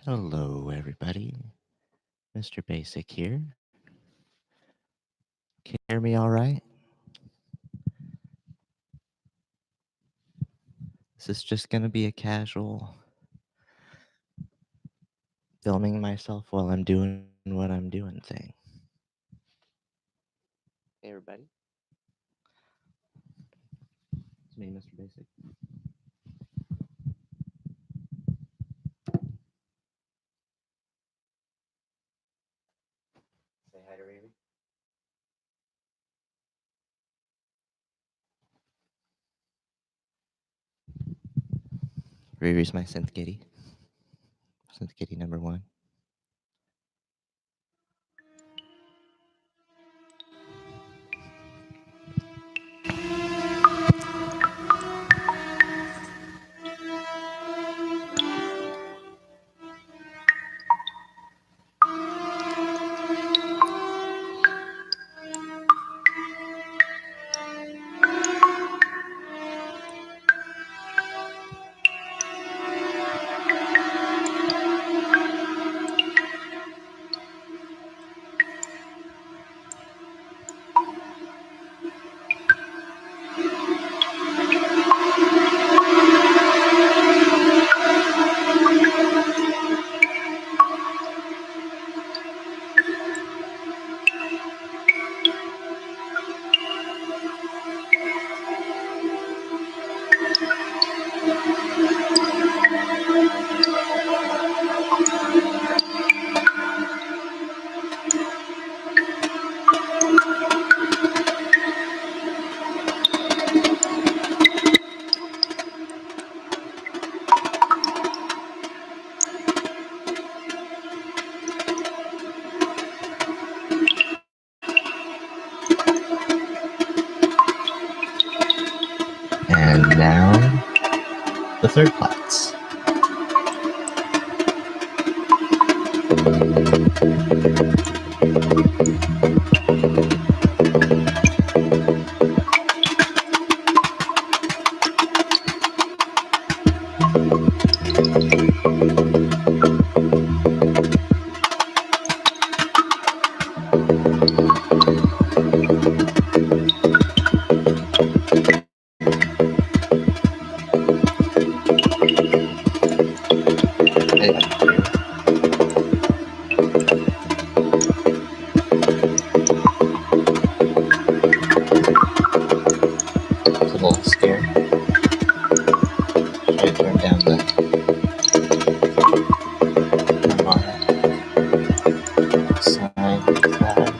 Hello, everybody. Mr. Basic here. Can you hear me all right? This is just going to be a casual filming myself while I'm doing what I'm doing thing. Hey, everybody. It's me, Mr. Basic. Say hi to Riri. Riri's my synth kitty. Synth kitty number one. And now, the third plots. A little scared. Should I turn down the side flag?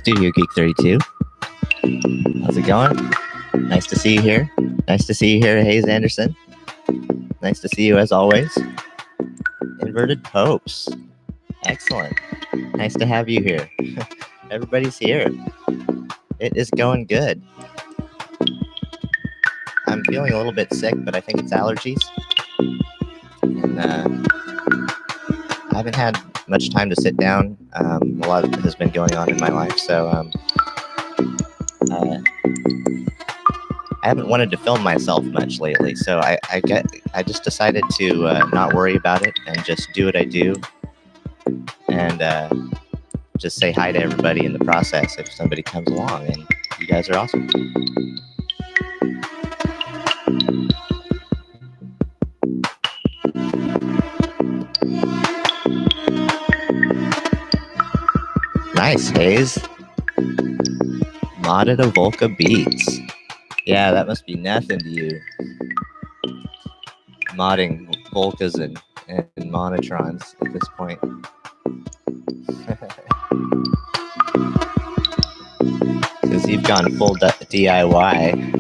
Studio Geek 32. How's it going? Nice to see you here. Nice to see you here, Hayes Anderson. Nice to see you as always. Inverted Popes. Excellent. Nice to have you here. Everybody's here. It is going good. I'm feeling a little bit sick, but I think it's allergies. And I haven't had much time to sit down. A lot has been going on in my life, so I haven't wanted to film myself much lately. So I just decided to not worry about it and just do what I do, and just say hi to everybody in the process if somebody comes along. And you guys are awesome. Nice, Hayes. Modded a Volca Beats. Yeah, that must be nothing to you. Modding Volcas and Monotrons at this point. Because you've gone full DIY.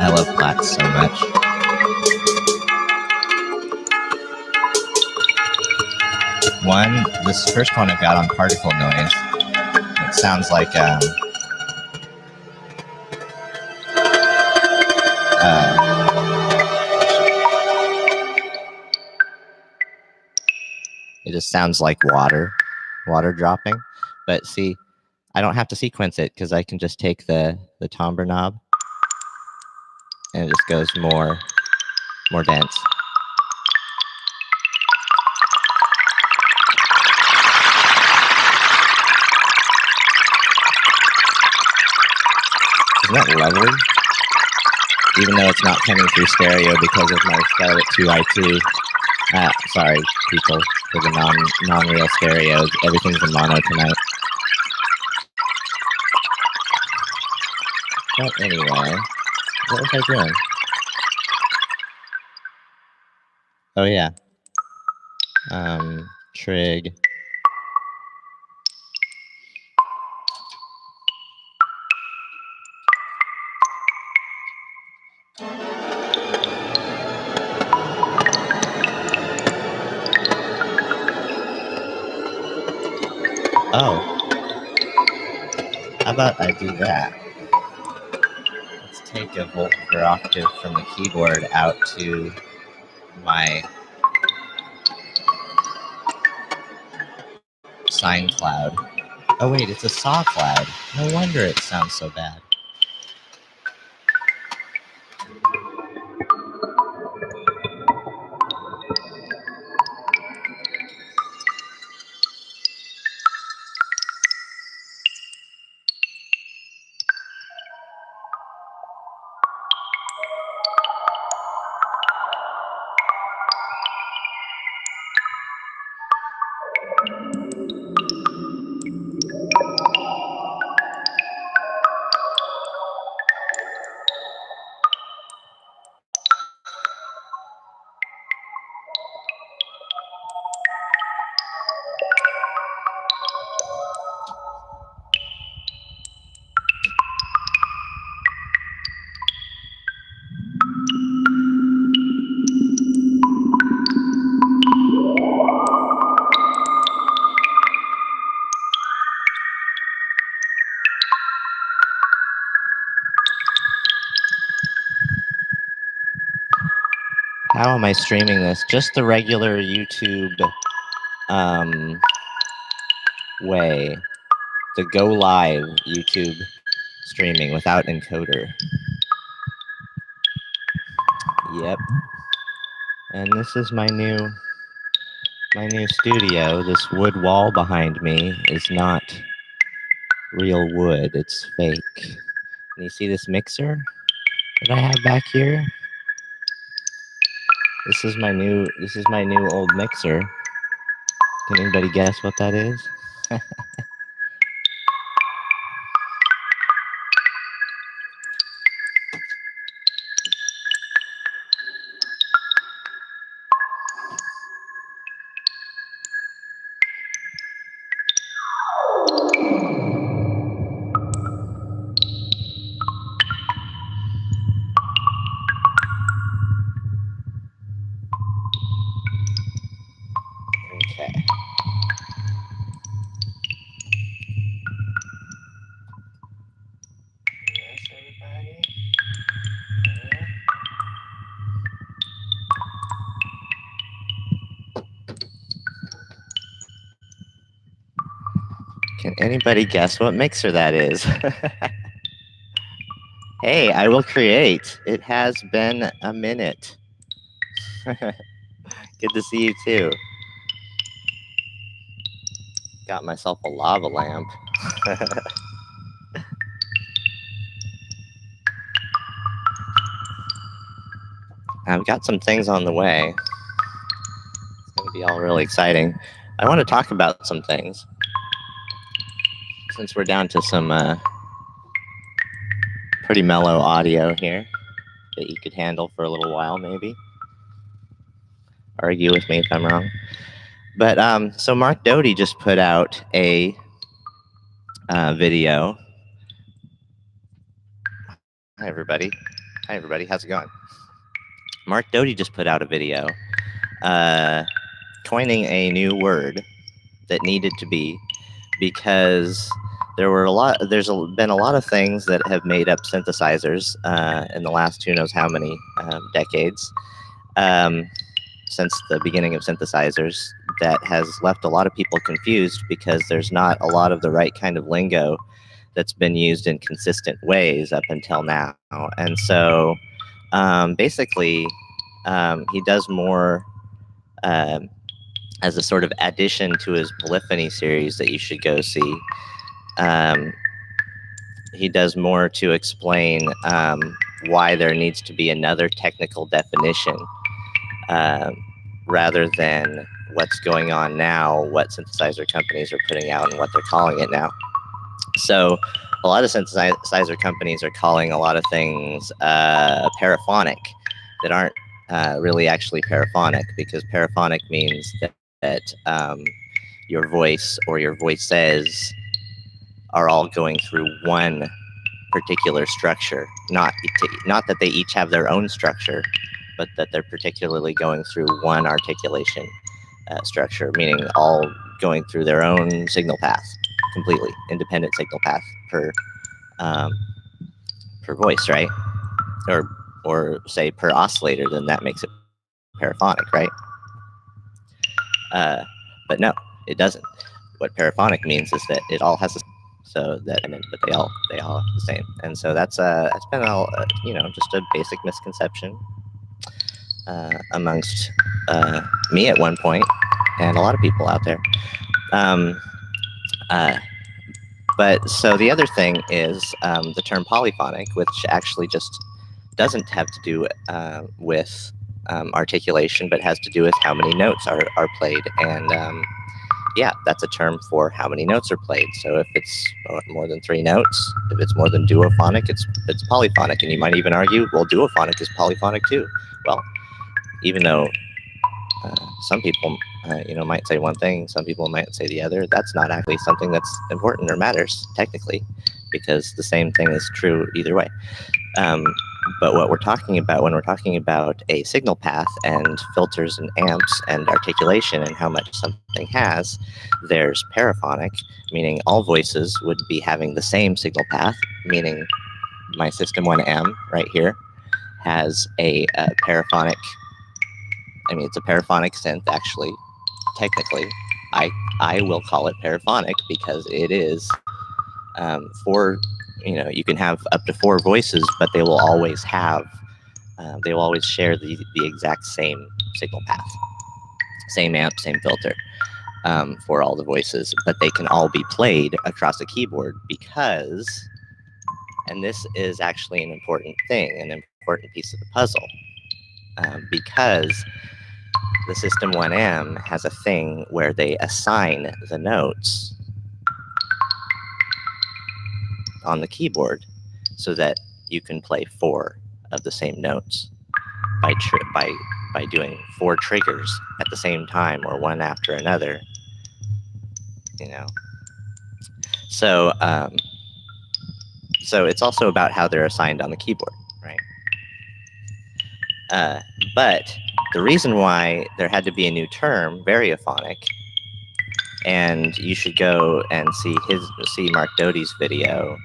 I love Platts so much. This first one I've got on particle noise. It sounds like it just sounds like water dropping. But see, I don't have to sequence it because I can just take the timbre knob and it just goes more dense. Isn't that lovely? Even though it's not coming through stereo because of my Scarlett 2i2. Sorry, people, for the non-real stereo. Everything's in mono tonight. But anyway, what was I doing? Oh yeah. Trig. Oh. How about I do that? Let's take a volt per octave from the keyboard out to my sine cloud. Oh wait, it's a saw cloud. No wonder it sounds so bad. How am I streaming this? Just the regular YouTube way to go live YouTube streaming without encoder. Yep. And this is my new studio. This wood wall behind me is not real wood, it's fake. And you see this mixer that I have back here? This is my new old mixer. Can anybody guess what that is? Okay. Yes, everybody. Can anybody guess what mixer that is? Hey, I will create. It has been a minute. Good to see you too. Got myself a lava lamp. I've got some things on the way. It's going to be all really exciting. I want to talk about some things. Since we're down to some pretty mellow audio here that you could handle for a little while, maybe. Argue with me if I'm wrong. But so Mark Doty just put out a video. Hi, everybody. How's it going? Mark Doty just put out a video coining a new word that needed to be, because there's been a lot of things that have made up synthesizers in the last who knows how many decades, since the beginning of synthesizers, that has left a lot of people confused because there's not a lot of the right kind of lingo that's been used in consistent ways up until now. And so basically he does more as a sort of addition to his Polyphony series that you should go see. He does more to explain why there needs to be another technical definition rather than what's going on now, what synthesizer companies are putting out and what they're calling it now. So a lot of synthesizer companies are calling a lot of things paraphonic that aren't really actually paraphonic, because paraphonic means that your voice or your voices are all going through one particular structure, not that they each have their own structure, but that they're particularly going through one articulation structure, meaning all going through their own signal path, completely independent signal path per voice, right? Or say per oscillator, then that makes it paraphonic, right? But no, it doesn't. What paraphonic means is that it all has but they all have the same. And so that's been just a basic misconception amongst me at one point and a lot of people out there. But so the other thing is the term polyphonic, which actually just doesn't have to do with articulation, but has to do with how many notes are played. And yeah, that's a term for how many notes are played. So if it's more than 3 notes, if it's more than duophonic, it's polyphonic. And you might even argue, well, duophonic is polyphonic too. Well, even though some people might say one thing, some people might say the other, that's not actually something that's important or matters technically, because the same thing is true either way. But what we're talking about when we're talking about a signal path and filters and amps and articulation and how much something has, there's paraphonic, meaning all voices would be having the same signal path, meaning my System 1M right here has a paraphonic, it's a paraphonic synth actually, technically, I will call it paraphonic because it is four. You can have up to four voices, but they will always have they will always share the exact same signal path, same amp, same filter for all the voices, but they can all be played across a keyboard because, and this is actually an important thing, an important piece of the puzzle, because the System 1M has a thing where they assign the notes on the keyboard so that you can play four of the same notes by doing four triggers at the same time or one after another. So so it's also about how they're assigned on the keyboard, right? But the reason why there had to be a new term, variophonic, and you should go and see Mark Doty's video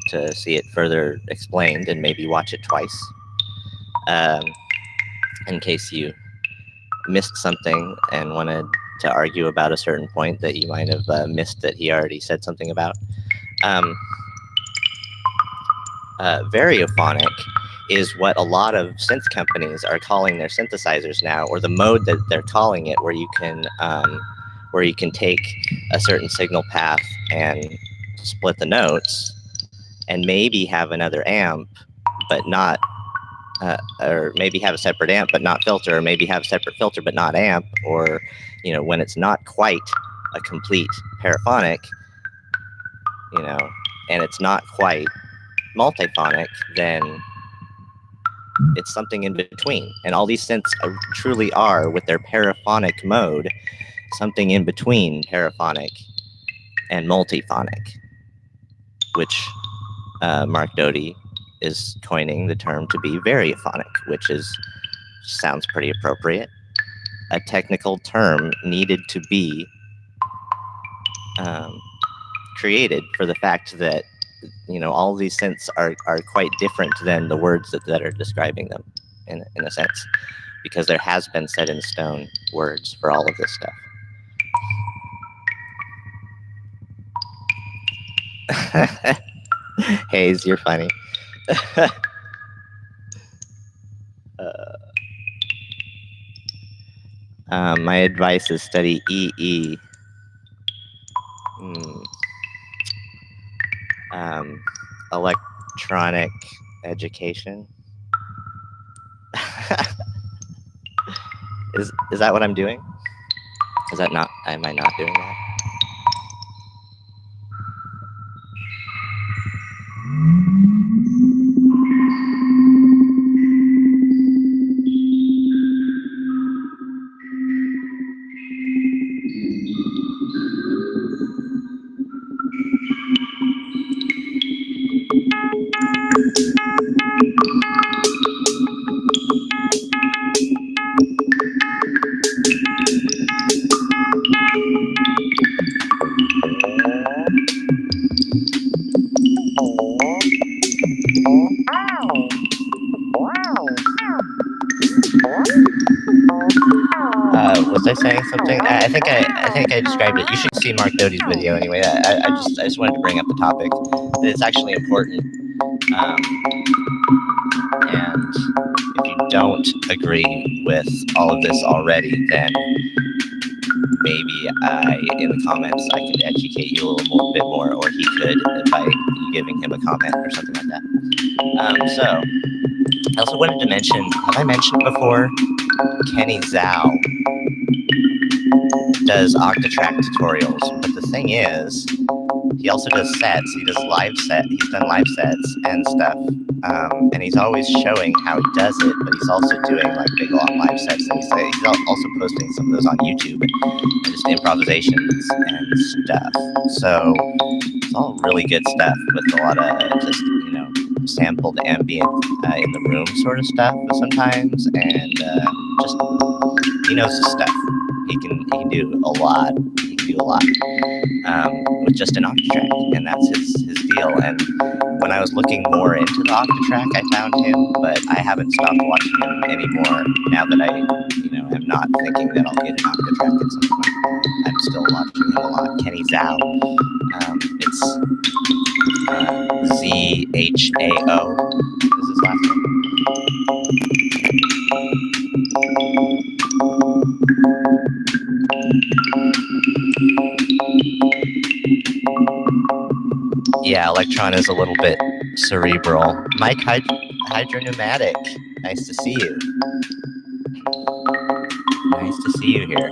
to see it further explained, and maybe watch it twice in case you missed something and wanted to argue about a certain point that you might have missed that he already said something about. Variophonic is what a lot of synth companies are calling their synthesizers now, or the mode that they're calling it, where you can take a certain signal path and split the notes, and maybe have another amp, but not, or maybe have a separate amp but not filter, or maybe have a separate filter but not amp, or when it's not quite a complete paraphonic, and it's not quite multiphonic, then it's something in between. And all these synths truly are, with their paraphonic mode, something in between paraphonic and multiphonic, which Mark Doty is coining the term to be variophonic, which sounds pretty appropriate. A technical term needed to be created for the fact that all these synths are quite different than the words that are describing them, in a sense, because there has been set in stone words for all of this stuff. Hayes, you're funny. My advice is study EE. Electronic education. Is that what I'm doing? Is that not? Am I not doing that? Was I saying something? I think I described it. You should see Mark Doty's video anyway. I just wanted to bring up the topic. It's actually important. And if you don't agree with all of this already, then maybe in the comments I could educate you a little bit more, or he could by giving him a comment or something like that. So I also wanted to mention, have I mentioned before, Kenny Zhao does Octatrack tutorials, but the thing is, he also does sets. He does live set. He's done live sets and stuff, and he's always showing how he does it. But he's also doing like big long live sets, and he's also posting some of those on YouTube and just improvisations and stuff. So it's all really good stuff with a lot of just sampled ambient in the room sort of stuff sometimes, and just he knows his stuff. He can do a lot. He can do a lot with just an Octatrack, and that's his deal. And when I was looking more into the Octatrack, I found him, but I haven't stopped watching him anymore now that I am I'm not thinking that I'll get an octa track at some point. I'm still watching him a lot. Kenny Zhao. It's ZHAO is his last name. Yeah, Electron is a little bit cerebral. Mike Hydropneumatic, nice to see you. Nice to see you here.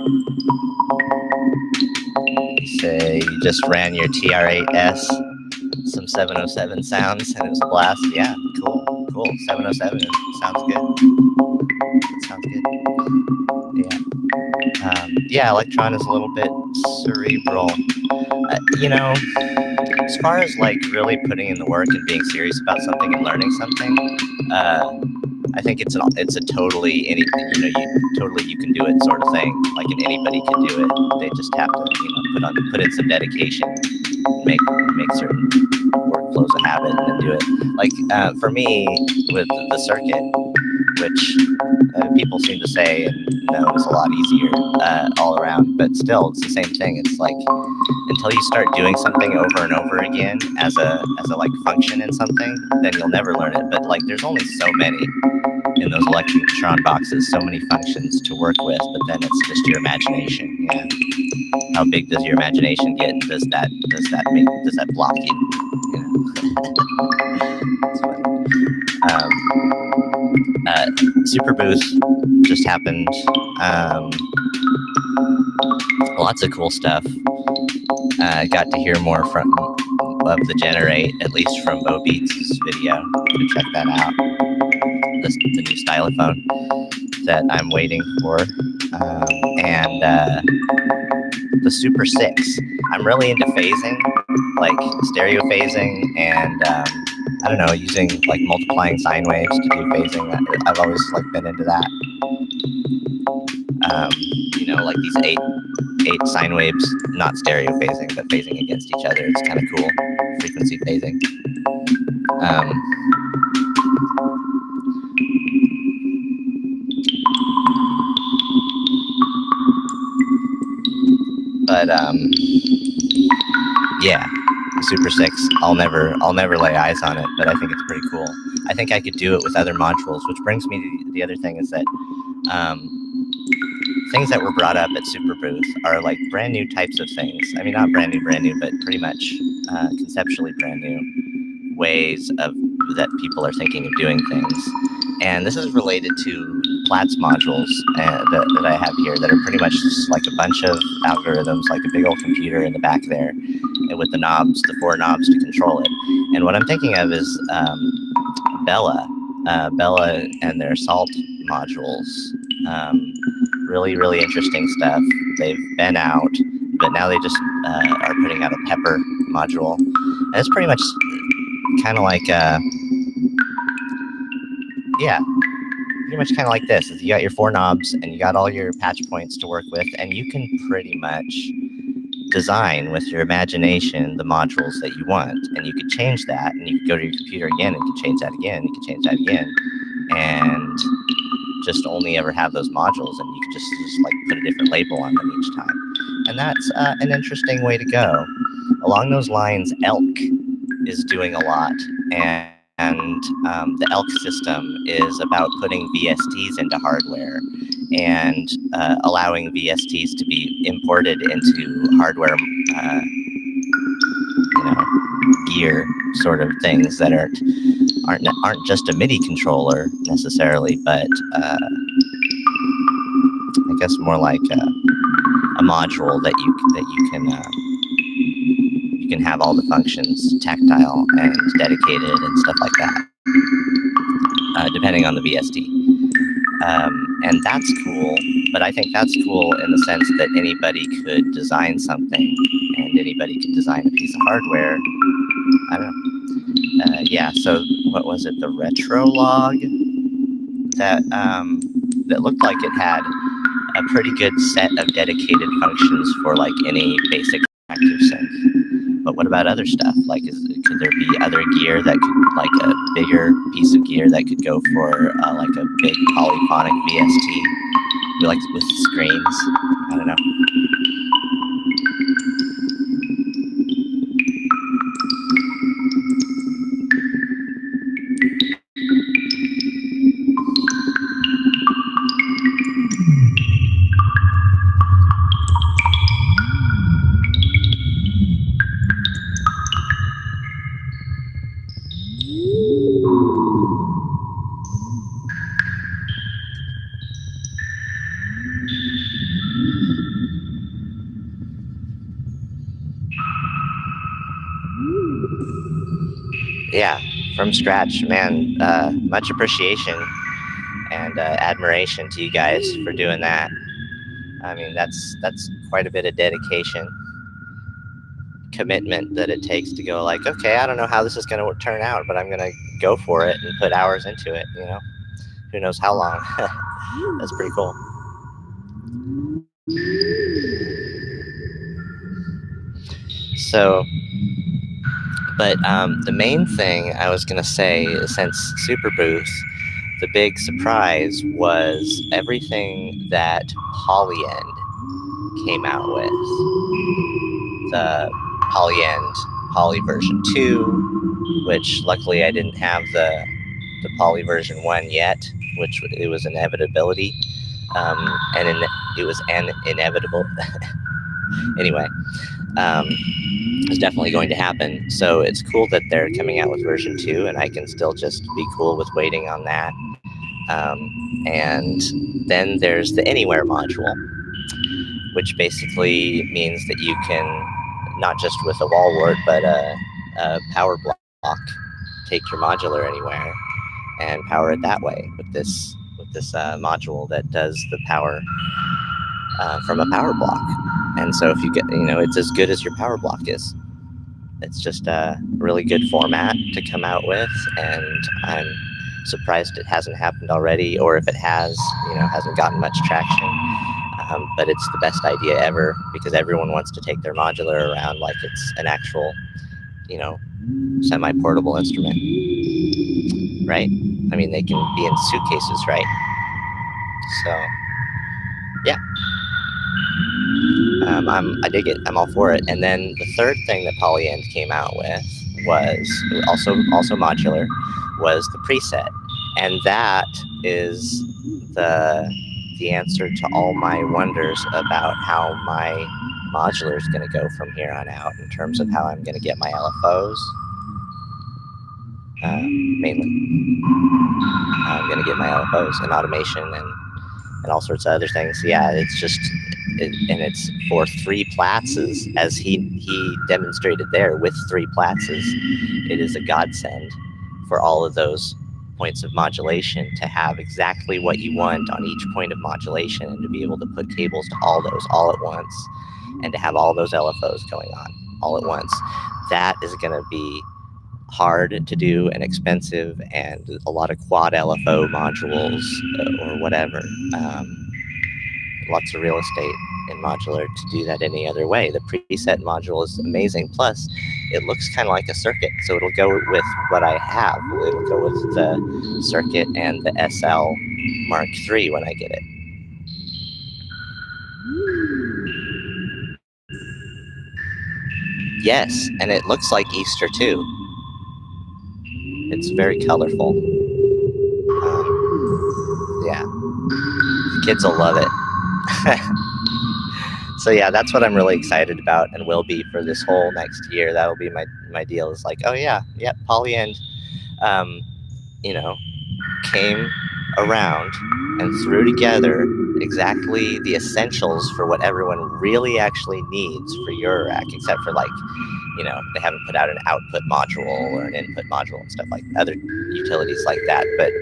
You say you just ran your TR-8S, some 707 sounds, and it was a blast. Yeah, cool. 707 sounds good. It sounds good. Yeah, Electron is a little bit cerebral. As far as like really putting in the work and being serious about something and learning something, I think it's a totally you can do it sort of thing. Like anybody can do it. They just have to put in some dedication, make certain workflows a habit, and then do it. Like for me with the circuit, which people seem to say and know is a lot easier all around, but still it's the same thing. It's like until you start doing something over and over again as a like function in something, then you'll never learn it. But like there's only so many in those electron boxes, so many functions to work with, but then it's just your imagination. Yeah. How big does your imagination get? Does that block you? Super Booth just happened. Lots of cool stuff. Got to hear more of the Generate, at least from Bo Beats' video. So check that out. The new stylophone that I'm waiting for, and the Super 6. I'm really into phasing, like stereo phasing, and I don't know, using like multiplying sine waves to do phasing. I've always like been into that. Like these eight sine waves, not stereo phasing, but phasing against each other. It's kind of cool, frequency phasing. But yeah, Super 6. I'll never lay eyes on it, but I think it's pretty cool. I think I could do it with other modules, which brings me to the other thing is that things that were brought up at Super Booth are like brand new types of things. I mean, not brand new, but pretty much conceptually brand new ways that people are thinking of doing things. And this is related to Platts modules that I have here that are pretty much just like a bunch of algorithms, like a big old computer in the back there, and with the 4 knobs to control it. And what I'm thinking of is Bella and their Salt modules. Really, really interesting stuff. They've been out, but now they just are putting out a Pepper module. And it's pretty much kind of like, pretty much kind of like this. You got your 4 knobs and you got all your patch points to work with, and you can pretty much design with your imagination the modules that you want, and you could change that, and you could go to your computer again and you could change that again, you could change that again, and just only ever have those modules, and you could just like put a different label on them each time. And that's an interesting way to go. Along those lines, Elk is doing a lot, and the Elk system is about putting VSTs into hardware and allowing VSTs to be imported into hardware, gear sort of things that aren't just a MIDI controller necessarily, but I guess more like a module that you can have all the functions tactile and dedicated and stuff like that, depending on the VST. And that's cool, but I think that's cool in the sense that anybody could design something and anybody could design a piece of hardware. I don't know. So what was it? The retro log that looked like it had a pretty good set of dedicated functions for like any basic active synth. But what about other stuff? Like, could there be other gear that could, like a bigger piece of gear that could go for like a big polyphonic VST? like with screens. I don't know. Yeah, from scratch, man. Much appreciation and admiration to you guys for doing that. I mean, that's quite a bit of dedication, commitment that it takes to go like, okay, I don't know how this is going to turn out, but I'm going to go for it and put hours into it. You know, who knows how long? That's pretty cool. So, but the main thing I was going to say, since Super Booth, the big surprise was everything that Polyend came out with. The Polyend Poly version 2, which luckily I didn't have the Poly version 1 yet, which it was inevitability. It was an inevitable. Anyway, it's definitely going to happen. So it's cool that they're coming out with version 2, and I can still just be cool with waiting on that. And then there's the Anywhere module, which basically means that you can, not just with a wall wart, but a power block, take your modular anywhere and power it that way with this module that does the power from a power block. And so if you get, it's as good as your power block is. It's just a really good format to come out with, and I'm surprised it hasn't happened already, or if it has, hasn't gotten much traction. But it's the best idea ever, because everyone wants to take their modular around like it's an actual, semi-portable instrument, right? I mean, they can be in suitcases, right? So, yeah. I dig it. I'm all for it. And then the third thing that Polyend came out with was also modular, was the preset, and that is the answer to all my wonders about how my modular is going to go from here on out in terms of how I'm going to get my LFOs. Mainly, I'm going to get my LFOs and automation and all sorts of other things. Yeah, it's just, and it's for 3 Platzes, as he demonstrated there with 3 Platzes. It is a godsend for all of those points of modulation to have exactly what you want on each point of modulation, and to be able to put cables to all those all at once, and to have all those LFOs going on all at once. That is going to be hard to do and expensive, and a lot of quad LFO modules or whatever. Lots of real estate in modular to do that any other way. The preset module is amazing. Plus, it looks kind of like a circuit, so it'll go with what I have. It'll go with the circuit and the SL Mark III when I get it. Yes, and it looks like Easter too. It's very colorful. Yeah, the kids will love it. So yeah, that's what I'm really excited about, and will be for this whole next year. That'll be my deal. Is like, oh yeah, Polyend, came around and threw together exactly the essentials for what everyone really actually needs for Eurorack, except for they haven't put out an output module or an input module and stuff like other utilities like that. But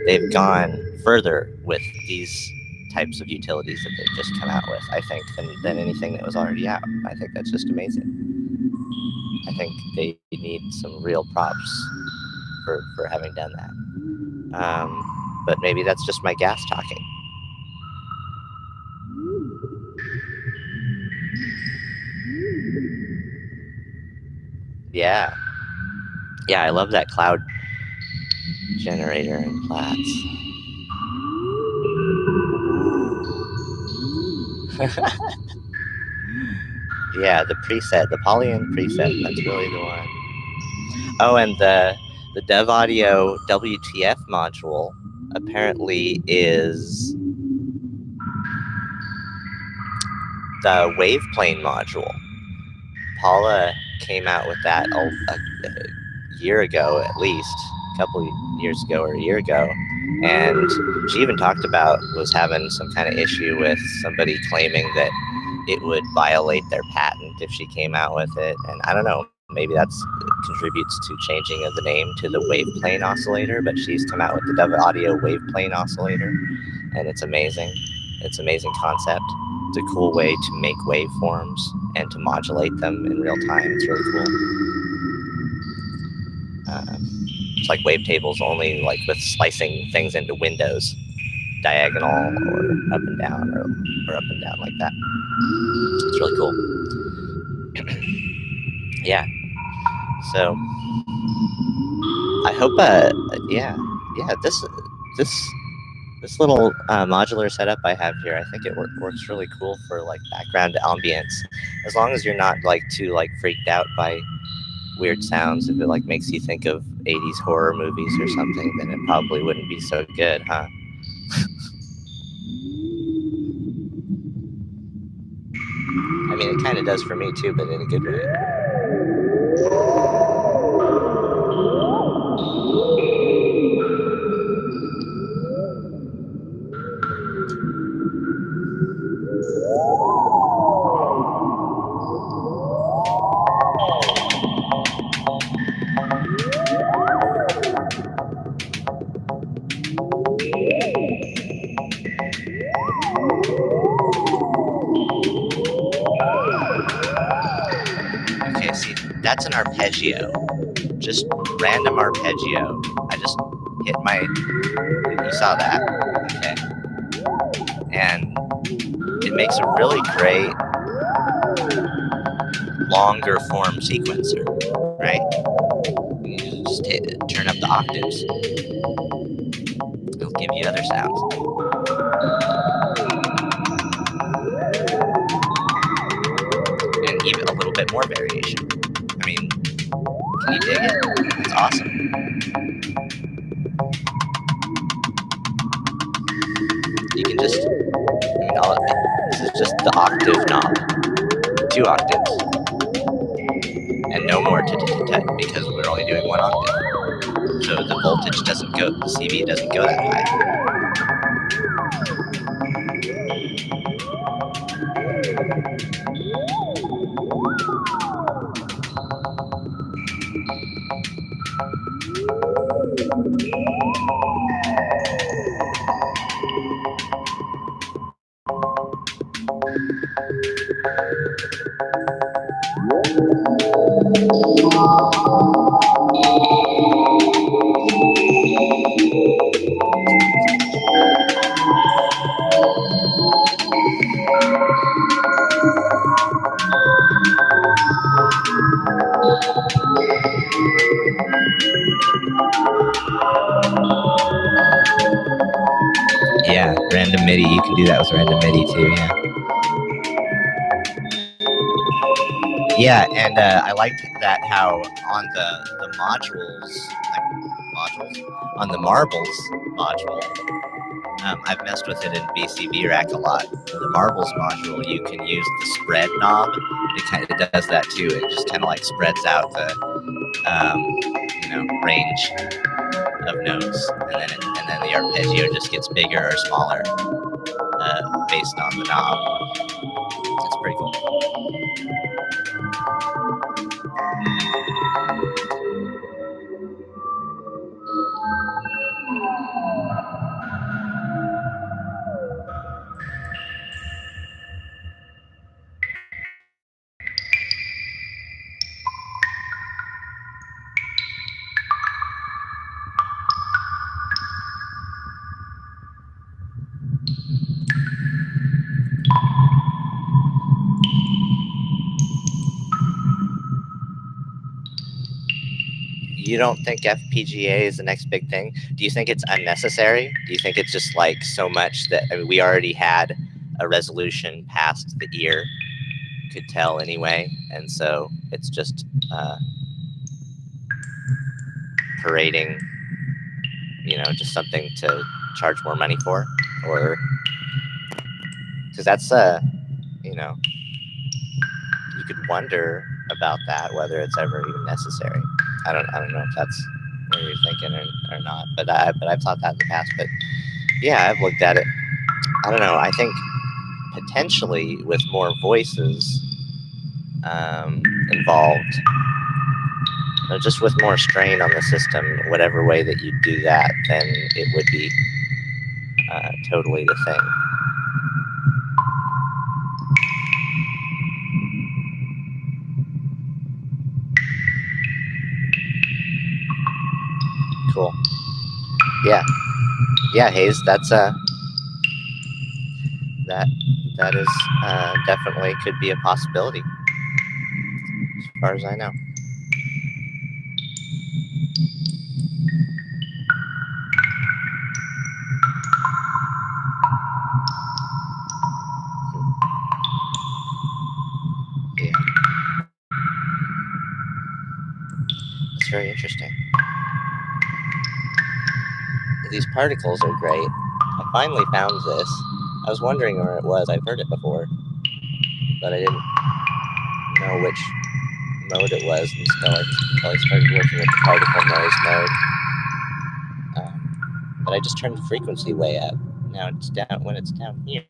they've gone further with these types of utilities that they've just come out with, I think, than anything that was already out. I think that's just amazing. I think they need some real props for having done that. But maybe that's just my gas talking. Yeah, I love that cloud generator in Platts. Yeah, the preset, the Polyan preset, that's really the one. Oh, and the Dev Audio WTF module apparently is the wave plane module. Paula came out with that a year ago, at least a couple years ago or a year ago, and she even talked about was having some kind of issue with somebody claiming that it would violate their patent if she came out with it. And I don't know, maybe that's contributes to changing of the name to the wave plane oscillator, but she's come out with the Dove Audio wave plane oscillator, and it's amazing. It's an amazing concept. It's a cool way to make waveforms and to modulate them in real time. It's really cool. It's like wavetables, only like with slicing things into windows, diagonal or up and down, or up and down like that. It's really cool. Yeah. So I hope, yeah. This little modular setup I have here, I think it works really cool for like background ambience, as long as you're not like too like freaked out by weird sounds. If it like makes you think of 80s horror movies or something, then it probably wouldn't be so good, huh? I mean, it kind of does for me too, but in a good way. Okay, see, that's an arpeggio. Just random arpeggio. I just hit my, you saw that? Okay. And it makes a really great longer form sequencer, right? You just turn up the octaves. It'll give you other sounds. And even a little bit more variation. I mean, can you dig it? It's awesome. You can just, I mean, this is just the octave knob. 2 octaves. And no more because we're only doing 1 octave. So the voltage doesn't go, the CV doesn't go that high. Yeah, random MIDI. You can do that with random MIDI too, yeah. Yeah, and I liked that how on the modules, on the marbles module, I've messed with it in BCB Rack a lot. The marbles module, you can use the spread knob. It kind of does that too. It just kind of like spreads out the range of notes, and then the arpeggio just gets bigger or smaller based on the knob. It's pretty cool. You don't think FPGA is the next big thing? Do you think it's unnecessary? Do you think it's just like so much that, I mean, we already had a resolution past the ear could tell anyway, and so it's just parading, just something to charge more money for, or because that's you could wonder about that, whether it's ever even necessary. I don't know if that's what you're thinking or not, but I've thought that in the past. But yeah, I've looked at it. I don't know. I think potentially with more voices involved, just with more strain on the system, whatever way that you do that, then it would be totally the thing. Cool. Yeah, Hayes. That's that is definitely could be a possibility, as far as I know. Yeah, it's very interesting. These particles are great. I finally found this. I was wondering where it was. I've heard it before, but I didn't know which mode it was until I started working with the particle noise mode. But I just turned the frequency way up. Now it's down. When it's down here.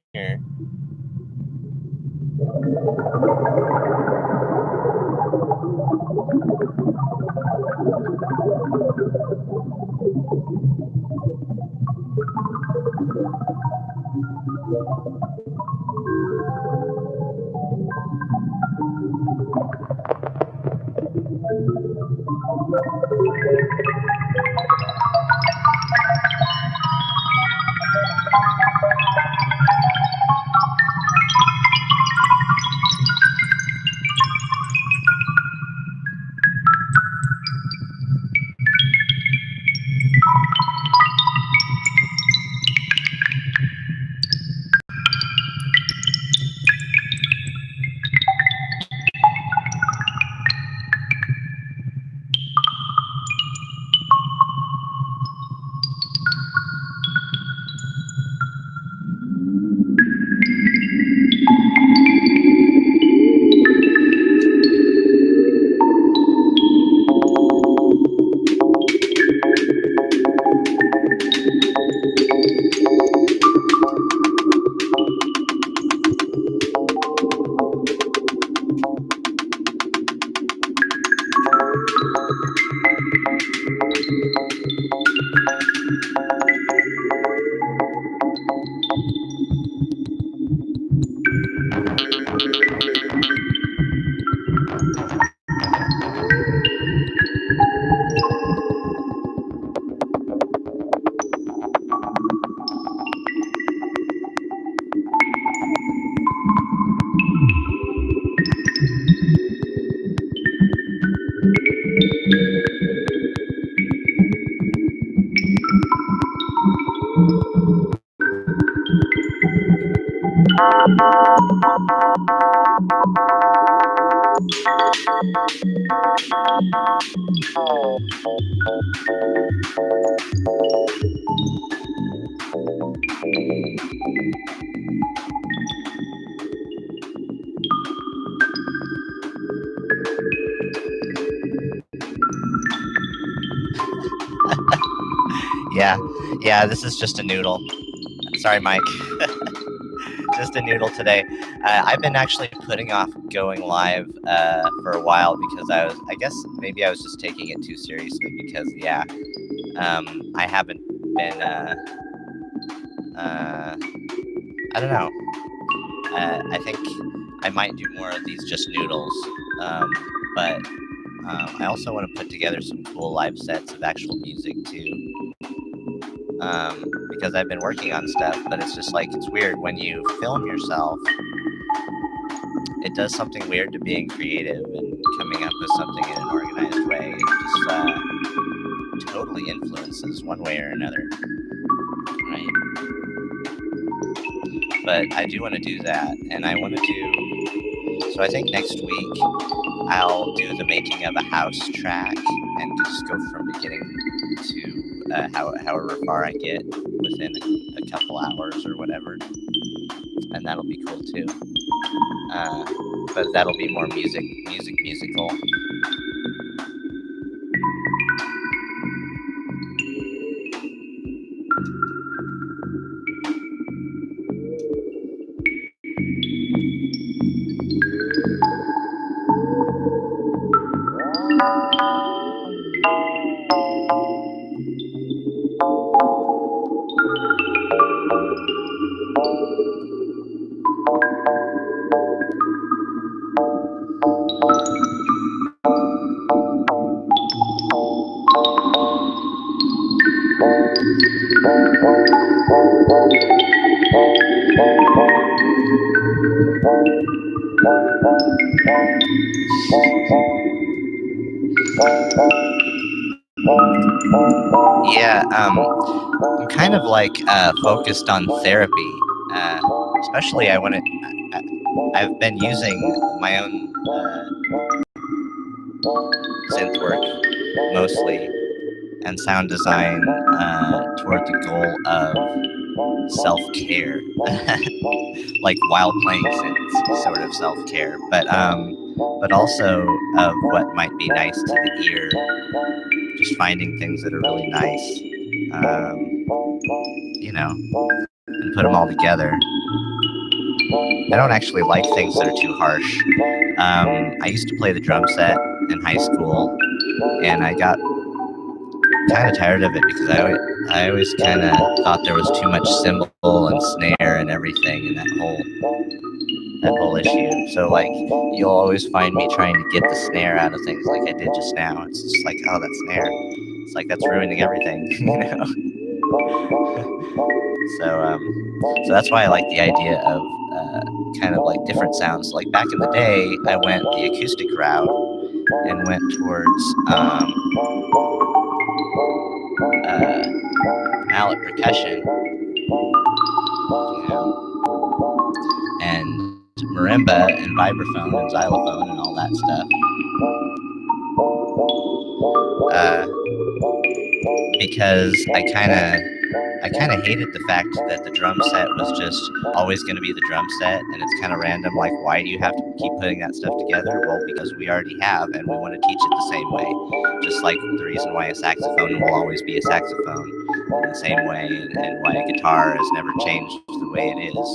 Yeah, this is just a noodle. Sorry, Mike. Just a noodle today. I've been actually putting off going live for a while because I guess maybe I was just taking it too seriously because, I haven't been, I don't know. I think I might do more of these just noodles, but I also want to put together some cool live sets of actual music too. Because I've been working on stuff, but it's just like, it's weird when you film yourself. It does something weird to being creative and coming up with something in an organized way. It just totally influences one way or another, right? but I do want to do that, and I want to do. So I think next week I'll do the making of a house track and just go from beginning to however far I get within a couple hours or whatever, and that'll be cool too. But that'll be more musical. Yeah, I'm kind of like focused on therapy. Especially, I've been using my own synth work mostly and sound design toward the goal of self-care, like while playing synths, sort of self-care, but also of what might be nice to the ear. Just finding things that are really nice, and put them all together. I don't actually like things that are too harsh. I used to play the drum set in high school, and I got kind of tired of it because I always kind of thought there was too much cymbal and snare and everything, and that whole issue. So like, you'll always find me trying to get the snare out of things, like I did just now. It's just like, oh, that snare. It's like that's ruining everything, So that's why I like the idea of kind of like different sounds. Like back in the day, I went the acoustic route and went towards mallet percussion, and marimba and vibraphone and xylophone and all that stuff. Because I kind of hated the fact that the drum set was just always going to be the drum set, and it's kind of random. Like, why do you have to keep putting that stuff together? Well, because we already have, and we want to teach it the same way. Just like the reason why a saxophone will always be a saxophone in the same way, and why a guitar has never changed the way it is,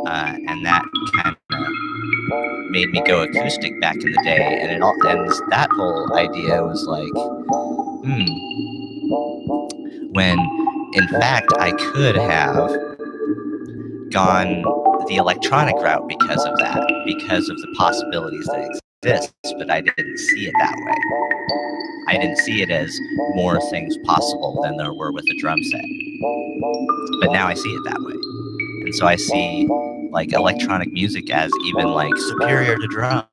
and that kind of made me go acoustic back in the day, and that whole idea was like, when in fact I could have gone the electronic route because of that, because of the possibilities that exist, but I didn't see it that way. I didn't see it as more things possible than there were with a drum set. But now I see it that way. And so I see like electronic music as even like superior to drums,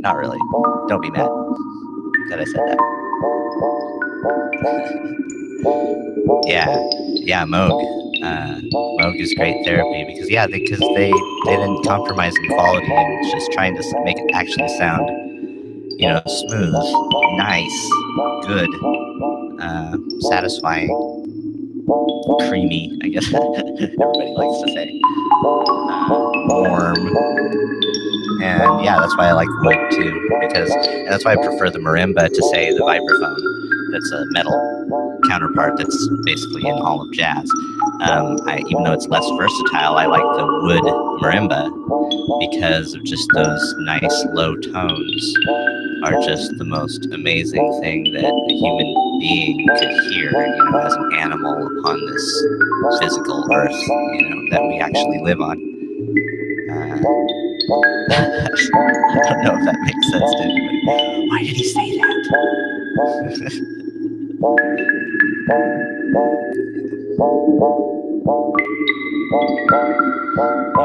Not really. Don't be mad that I said that. Yeah, Moog. Moog is great therapy because they didn't compromise in quality and just trying to make it actually sound, smooth, nice, good, satisfying, creamy, I guess everybody likes to say, warm. And yeah, that's why I like wood too, and that's why I prefer the marimba to say the vibraphone. That's a metal counterpart that's basically in all of jazz. Even though it's less versatile, I like the wood marimba because of just those nice low tones are just the most amazing thing that a human being could hear, as an animal upon this physical earth, that we actually live on. I don't know if that makes sense to anybody. Why did he say that?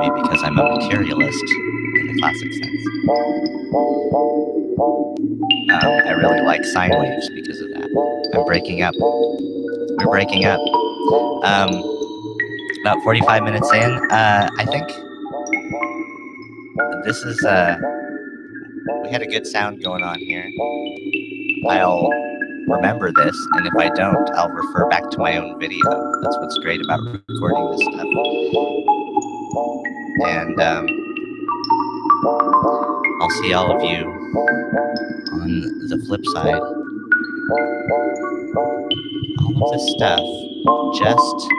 Maybe because I'm a materialist in the classic sense. I really like sine waves because of that. I'm breaking up we're breaking up. About 45 minutes in. I think this is we had a good sound going on here. I'll remember this, and if I don't, I'll refer back to my own video. That's what's great about recording this stuff. And I'll see all of you on the flip side. All of this stuff, just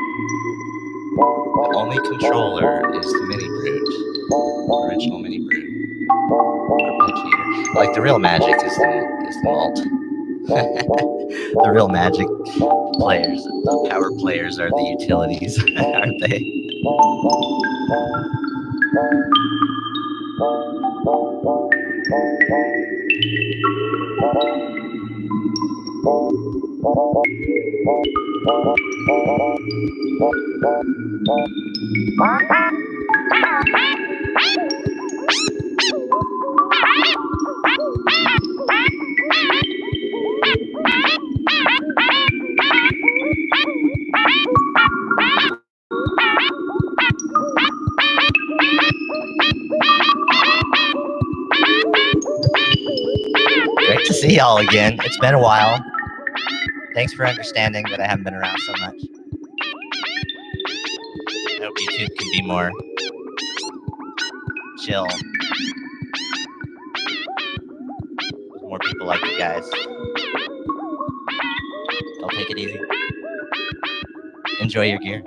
the only controller is the mini brood, original mini brood, arpeggiator. Like the real magic is the malt. The real magic players, the power players are the utilities, aren't they? Great to see y'all again. It's been a while. Thanks for understanding that I haven't been around so much. I hope YouTube can be more chill. More people like you guys. Don't take it easy. Enjoy your gear.